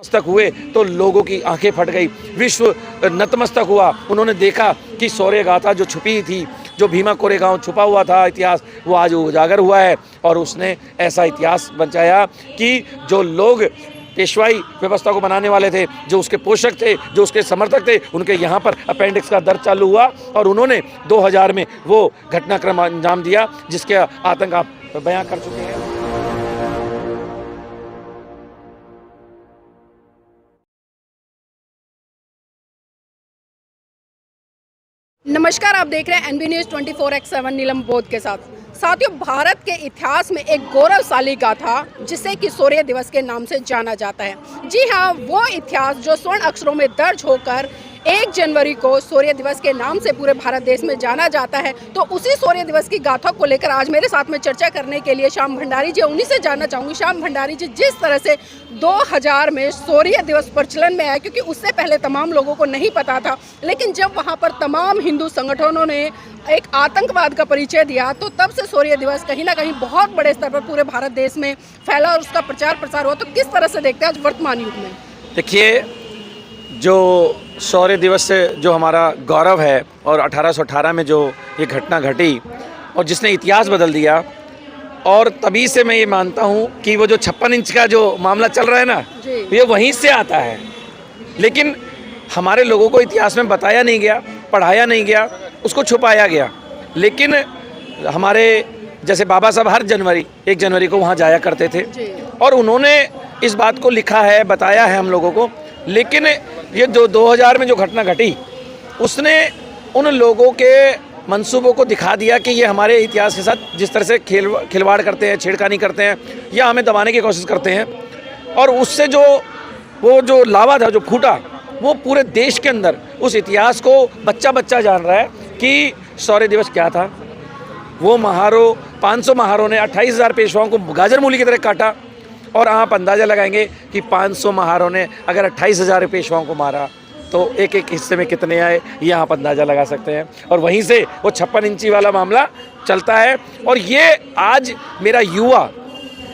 मस्तक हुए तो लोगों की आंखें फट गई, विश्व नतमस्तक हुआ। उन्होंने देखा कि शौर्य गाथा जो छुपी थी, जो भीमा कोरेगांव छुपा हुआ था इतिहास, वो आज उजागर हुआ है। और उसने ऐसा इतिहास बचाया कि जो लोग पेशवाई व्यवस्था को बनाने वाले थे, जो उसके पोषक थे, जो उसके समर्थक थे, उनके यहाँ पर अपेंडिक्स का दर्द चालू हुआ और उन्होंने 2000 में वो घटनाक्रम अंजाम दिया जिसके आतंक आप बयां कर चुके हैं। नमस्कार, आप देख रहे हैं एनबी न्यूज़ 24x7 नीलम बोध के साथ। साथियों, भारत के इतिहास में एक गौरवशाली गाथा जिसे कि शौर्य दिवस के नाम से जाना जाता है। जी हाँ, वो इतिहास जो स्वर्ण अक्षरों में दर्ज होकर 1 जनवरी को शौर्य दिवस के नाम से पूरे भारत देश में जाना जाता है। तो उसी शौर्य दिवस की गाथा को लेकर आज मेरे साथ में चर्चा करने के लिए श्याम भंडारी जी, उन्हीं से जानना चाहूँगी। श्याम भंडारी जी, जिस तरह से 2000 में शौर्य दिवस प्रचलन में आया, क्योंकि उससे पहले तमाम लोगों को नहीं पता था, लेकिन जब वहाँ पर तमाम हिंदू संगठनों ने एक आतंकवाद का परिचय दिया तो तब से शौर्य दिवस कहीं ना कहीं बहुत बड़े स्तर पर पूरे भारत देश में फैला और उसका प्रचार प्रसार हुआ। तो किस तरह से देखते हैं आज वर्तमान युग में? देखिए, जो शौर्य दिवस से जो हमारा गौरव है और 1818 में जो ये घटना घटी और जिसने इतिहास बदल दिया, और तभी से मैं ये मानता हूँ कि वो जो 56 इंच का जो मामला चल रहा है ना, ये वहीं से आता है। लेकिन हमारे लोगों को इतिहास में बताया नहीं गया, पढ़ाया नहीं गया, उसको छुपाया गया। लेकिन हमारे जैसे बाबा साहब हर 1 जनवरी को वहाँ जाया करते थे और उन्होंने इस बात को लिखा है, बताया है हम लोगों को। लेकिन ये जो 2000 में जो घटना घटी, उसने उन लोगों के मंसूबों को दिखा दिया कि ये हमारे इतिहास के साथ जिस तरह से खिलवाड़ करते हैं, छेड़खानी करते हैं या हमें दबाने की कोशिश करते हैं। और उससे वो जो लावा था, जो फूटा, वो पूरे देश के अंदर उस इतिहास को बच्चा जान रहा है कि शौर्य दिवस क्या था। वो महारों, 500 महारों ने 28,000 पेशवाओं को गाजर मूली की तरह काटा। और आप अंदाज़ा लगाएंगे कि 500 महारों ने अगर 28,000 पेशवाओं को मारा तो एक हिस्से में कितने आए, ये आप अंदाज़ा लगा सकते हैं। और वहीं से वो 56 इंची वाला मामला चलता है। और ये आज मेरा युवा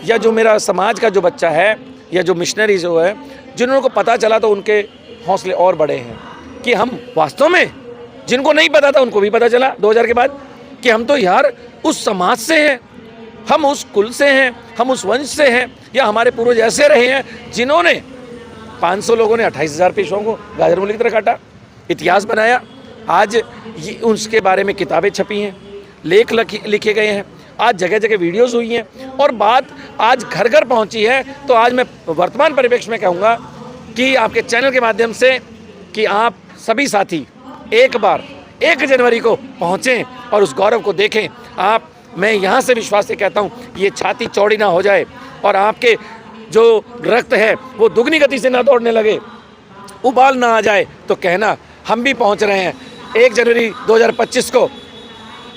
या जो मेरा समाज का जो बच्चा है या जो मिशनरी जो है, जिन्होंने को पता चला तो उनके हौसले और बड़े हैं कि हम वास्तव में, जिनको नहीं पता था उनको भी पता चला 2000 के बाद कि हम तो यार उस समाज से हैं, हम उस कुल से हैं, हम उस वंश से हैं, या हमारे पूर्वज ऐसे रहे हैं जिन्होंने 500 लोगों ने 28,000 पेशवाओं को गाजर मूली की तरह काटा, इतिहास बनाया। आज ये उसके बारे में किताबें छपी हैं, लेख लिखे गए हैं, आज जगह जगह वीडियोस हुई हैं और बात आज घर घर पहुंची है। तो आज मैं वर्तमान परिप्रेक्ष्य में कहूँगा कि आपके चैनल के माध्यम से कि आप सभी साथी एक बार 1 जनवरी को पहुँचें और उस गौरव को देखें। मैं यहाँ से विश्वास से कहता हूँ, ये छाती चौड़ी ना हो जाए और आपके जो रक्त है वो दुगनी गति से ना दौड़ने लगे, उबाल ना आ जाए, तो कहना हम भी पहुँच रहे हैं 1 जनवरी 2025 को।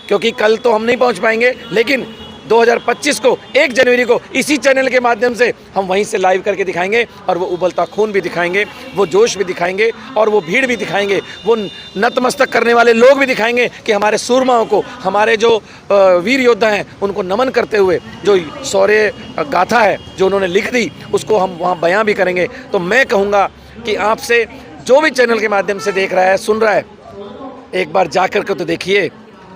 क्योंकि कल तो हम नहीं पहुँच पाएंगे, लेकिन 2025 को 1 जनवरी को इसी चैनल के माध्यम से हम वहीं से लाइव करके दिखाएंगे और वो उबलता खून भी दिखाएंगे, वो जोश भी दिखाएंगे और वो भीड़ भी दिखाएंगे, वो नतमस्तक करने वाले लोग भी दिखाएंगे कि हमारे सूरमाओं को, हमारे जो वीर योद्धा हैं, उनको नमन करते हुए जो शौर्य गाथा है जो उन्होंने लिख दी, उसको हम वहाँ बयां भी करेंगे। तो मैं कहूँगा कि आपसे जो भी चैनल के माध्यम से देख रहा है, सुन रहा है, एक बार जा कर के तो देखिए,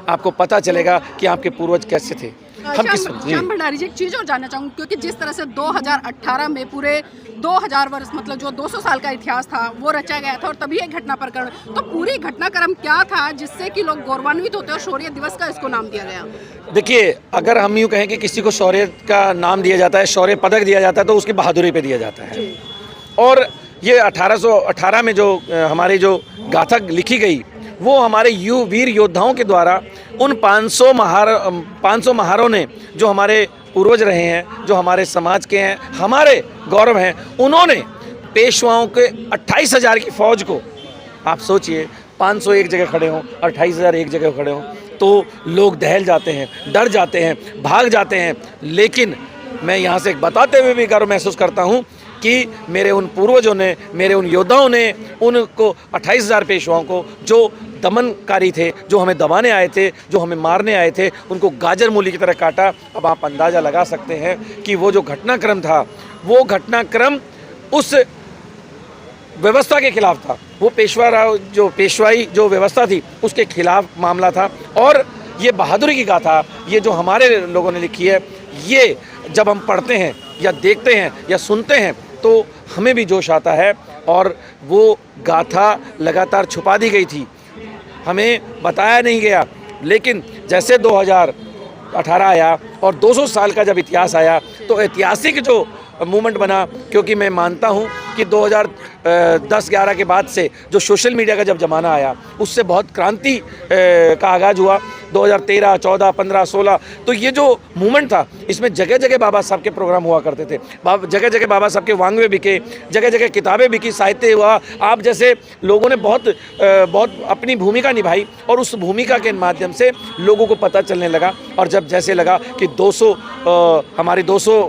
आपको पता चलेगा कि आपके पूर्वज कैसे थे। श्याम भंडारी जी, एक चीज़ और जानना चाहूँगी, क्योंकि जिस तरह से 2018 में पूरे 2000 वर्ष, मतलब जो 200 साल का इतिहास था, वो रचा गया था और तभी एक घटना प्रकरण, तो पूरी घटनाक्रम क्या था जिससे कि लोग गौरवान्वित होते हैं और शौर्य दिवस का इसको नाम दिया गया? देखिए, अगर हम यूँ कहें कि किसी को शौर्य का नाम दिया जाता है, शौर्य पदक दिया जाता है, तो उसकी बहादुरी पे दिया जाता है। और ये 1818 में जो हमारी जो गाथा लिखी गई, वो हमारे वीर योद्धाओं के द्वारा उन 500 महारों ने, जो हमारे पूर्वज रहे हैं, जो हमारे समाज के हैं, हमारे गौरव हैं, उन्होंने पेशवाओं के 28,000 की फ़ौज को, आप सोचिए 500 एक जगह खड़े हों, 28,000 एक जगह खड़े हों, तो लोग दहल जाते हैं, डर जाते हैं, भाग जाते हैं। लेकिन मैं यहाँ से बताते हुए भी गर्व महसूस करता हूँ कि मेरे उन पूर्वजों ने, मेरे उन योद्धाओं ने उनको 28,000 पेशवाओं को, जो दमनकारी थे, जो हमें दबाने आए थे, जो हमें मारने आए थे, उनको गाजर मूली की तरह काटा। अब आप अंदाज़ा लगा सकते हैं कि वो जो घटनाक्रम था, वो घटनाक्रम उस व्यवस्था के खिलाफ था, वो पेशवा राव जो पेशवाई जो व्यवस्था थी उसके खिलाफ मामला था। और ये बहादुरी की गाथा ये जो हमारे लोगों ने लिखी है, ये जब हम पढ़ते हैं या देखते हैं या सुनते हैं तो हमें भी जोश आता है। और वो गाथा लगातार छुपा दी गई थी, हमें बताया नहीं गया, लेकिन जैसे 2018 आया और 200 साल का जब इतिहास आया तो ऐतिहासिक जो मूवमेंट बना, क्योंकि मैं मानता हूं कि 2010-11 के बाद से जो सोशल मीडिया का जब ज़माना आया उससे बहुत क्रांति का आगाज़ हुआ। 2013, 14, 15, 16 तो ये जो मूवमेंट था इसमें जगह जगह बाबा साहब के प्रोग्राम हुआ करते थे, जगह जगह बाबा साहब के वांग्मय बिके, जगह जगह किताबें बिकी, साहित्य हुआ। आप जैसे लोगों ने बहुत अपनी भूमिका निभाई और उस भूमिका के माध्यम से लोगों को पता चलने लगा। और जब जैसे लगा कि 200 हमारी 200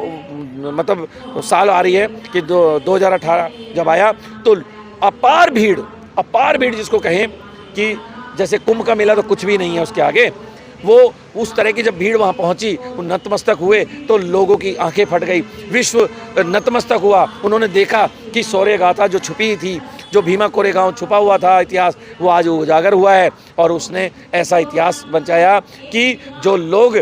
मतलब साल आ रही है कि 2018 जब आया तो अपार भीड़ जिसको कहें कि जैसे कुंभ का मेला तो कुछ भी नहीं है उसके आगे, वो उस तरह की जब भीड़ वहाँ पहुँची, वो नतमस्तक हुए तो लोगों की आंखें फट गई, विश्व नतमस्तक हुआ। उन्होंने देखा कि शौर्य गाथा जो छुपी थी, जो भीमा कोरेगांव छुपा हुआ था इतिहास, वो आज उजागर हुआ है। और उसने ऐसा इतिहास बचाया कि जो लोग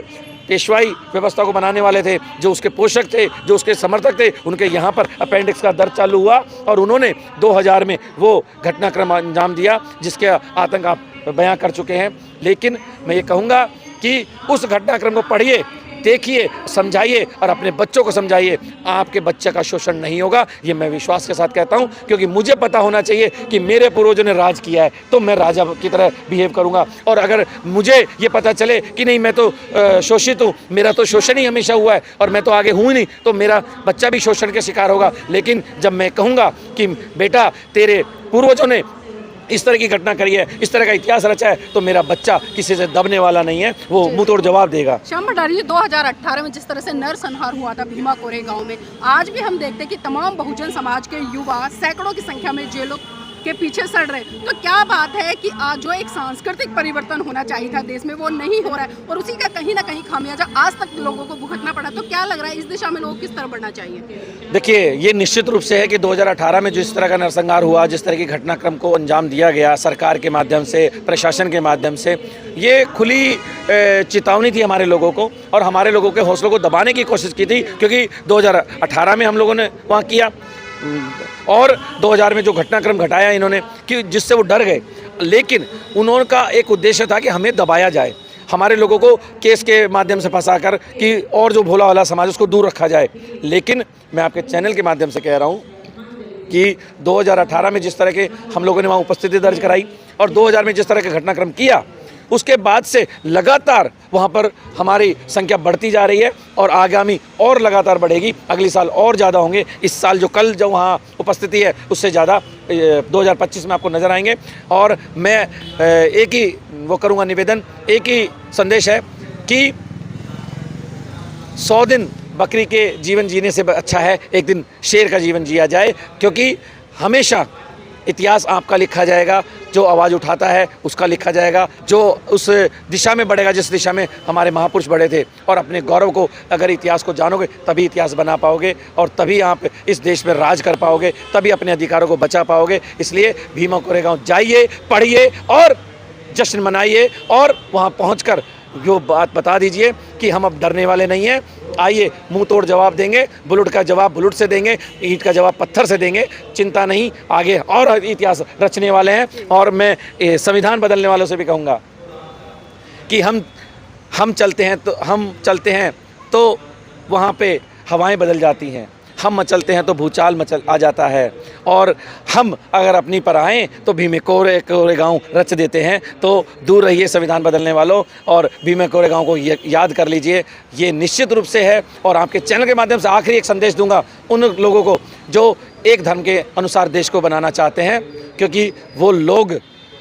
पेशवाई व्यवस्था को बनाने वाले थे, जो उसके पोषक थे, जो उसके समर्थक थे, उनके यहाँ पर अपेंडिक्स का दर्द चालू हुआ और उन्होंने 2000 में वो घटनाक्रम अंजाम दिया जिसके आतंक आप बयां कर चुके हैं। लेकिन मैं ये कहूँगा कि उस घटनाक्रम को पढ़िए, देखिए, समझाइए और अपने बच्चों को समझाइए। आपके बच्चे का शोषण नहीं होगा, ये मैं विश्वास के साथ कहता हूँ, क्योंकि मुझे पता होना चाहिए कि मेरे पूर्वजों ने राज किया है तो मैं राजा की तरह बिहेव करूँगा। और अगर मुझे ये पता चले कि नहीं मैं तो शोषित हूँ, मेरा तो शोषण ही हमेशा हुआ है और मैं तो आगे हूँ ही नहीं, तो मेरा बच्चा भी शोषण के शिकार होगा। लेकिन जब मैं कहूँगा कि बेटा तेरे पूर्वजों ने इस तरह की घटना करी है, इस तरह का इतिहास रचा है, तो मेरा बच्चा किसी से दबने वाला नहीं है, वो मुंह तोड़ जवाब देगा। श्याम भंडारी जी, 2018 में जिस तरह से नरसंहार हुआ था भीमा कोरेगांव में, आज भी हम देखते हैं कि तमाम बहुजन समाज के युवा सैकड़ों की संख्या में जेलों के पीछे सड़ रहे। तो क्या बात है कि आज जो एक सांस्कृतिक परिवर्तन होना चाहिए था देश में, वो नहीं हो रहा है और उसी का कहीं ना कहीं खामियाजा आज तक लोगों को भुगतना पड़ा। तो क्या लग रहा है इस दिशा में लोग किस तरह बढ़ना चाहिए? देखिए, ये निश्चित रूप से है कि 2018 में जिस तरह का नरसंहार हुआ, जिस तरह की घटनाक्रम को अंजाम दिया गया सरकार के माध्यम से, प्रशासन के माध्यम से, ये खुली चेतावनी थी हमारे लोगों को और हमारे लोगों के हौसलों को दबाने की कोशिश की थी। क्योंकि 2018 में हम लोगों ने वहाँ किया और 2000 में जो घटनाक्रम घटाया इन्होंने कि जिससे वो डर गए, लेकिन उन्होंने एक उद्देश्य था कि हमें दबाया जाए, हमारे लोगों को केस के माध्यम से फंसाकर कि और जो भोला वाला समाज उसको दूर रखा जाए। लेकिन मैं आपके चैनल के माध्यम से कह रहा हूँ कि 2018 में जिस तरह के हम लोगों ने वहाँ उपस्थिति दर्ज कराई और 2000 में जिस तरह का घटनाक्रम किया, उसके बाद से लगातार वहाँ पर हमारी संख्या बढ़ती जा रही है और आगामी और लगातार बढ़ेगी। अगली साल और ज़्यादा होंगे। इस साल जो कल जो वहाँ उपस्थिति है उससे ज़्यादा 2025 में आपको नज़र आएंगे। और मैं एक ही वो करूँगा निवेदन, एक ही संदेश है कि 100 दिन बकरी के जीवन जीने से अच्छा है एक दिन शेर का जीवन जिया जाए, क्योंकि हमेशा इतिहास आपका लिखा जाएगा, जो आवाज़ उठाता है उसका लिखा जाएगा, जो उस दिशा में बढ़ेगा जिस दिशा में हमारे महापुरुष बढ़े थे। और अपने गौरव को, अगर इतिहास को जानोगे तभी इतिहास बना पाओगे और तभी आप इस देश में राज कर पाओगे, तभी अपने अधिकारों को बचा पाओगे। इसलिए भीमा कोरेगांव जाइए, पढ़िए और जश्न मनाइए और वहाँ पहुँचकर जो बात बता दीजिए कि हम अब डरने वाले नहीं हैं। आइए, मुंह तोड़ जवाब देंगे, बुलेट का जवाब बुलेट से देंगे, ईंट का जवाब पत्थर से देंगे। चिंता नहीं, आगे और इतिहास रचने वाले हैं। और मैं संविधान बदलने वालों से भी कहूँगा कि हम चलते हैं तो वहाँ पे हवाएं बदल जाती हैं, हम मचलते हैं तो भूचाल मचल आ जाता है, और हम अगर अपनी पर आएँ तो भीमे कोरेगांव रच देते हैं। तो दूर रहिए संविधान बदलने वालों और भीमे कोरेगांव को याद कर लीजिए, ये निश्चित रूप से है। और आपके चैनल के माध्यम से आखिरी एक संदेश दूंगा उन लोगों को जो एक धर्म के अनुसार देश को बनाना चाहते हैं, क्योंकि वो लोग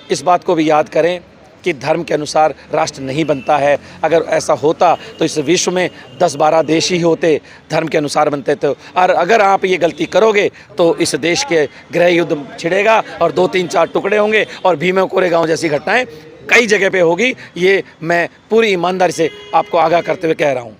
इस बात को भी याद करें कि धर्म के अनुसार राष्ट्र नहीं बनता है। अगर ऐसा होता तो इस विश्व में 10-12 देश ही होते, धर्म के अनुसार बनते थे। और अगर आप ये गलती करोगे तो इस देश के गृह युद्ध छिड़ेगा और 2-3-4 टुकड़े होंगे और भीमा कोरेगांव जैसी घटनाएं कई जगह पे होगी। ये मैं पूरी ईमानदारी से आपको आगाह करते हुए कह रहा हूँ।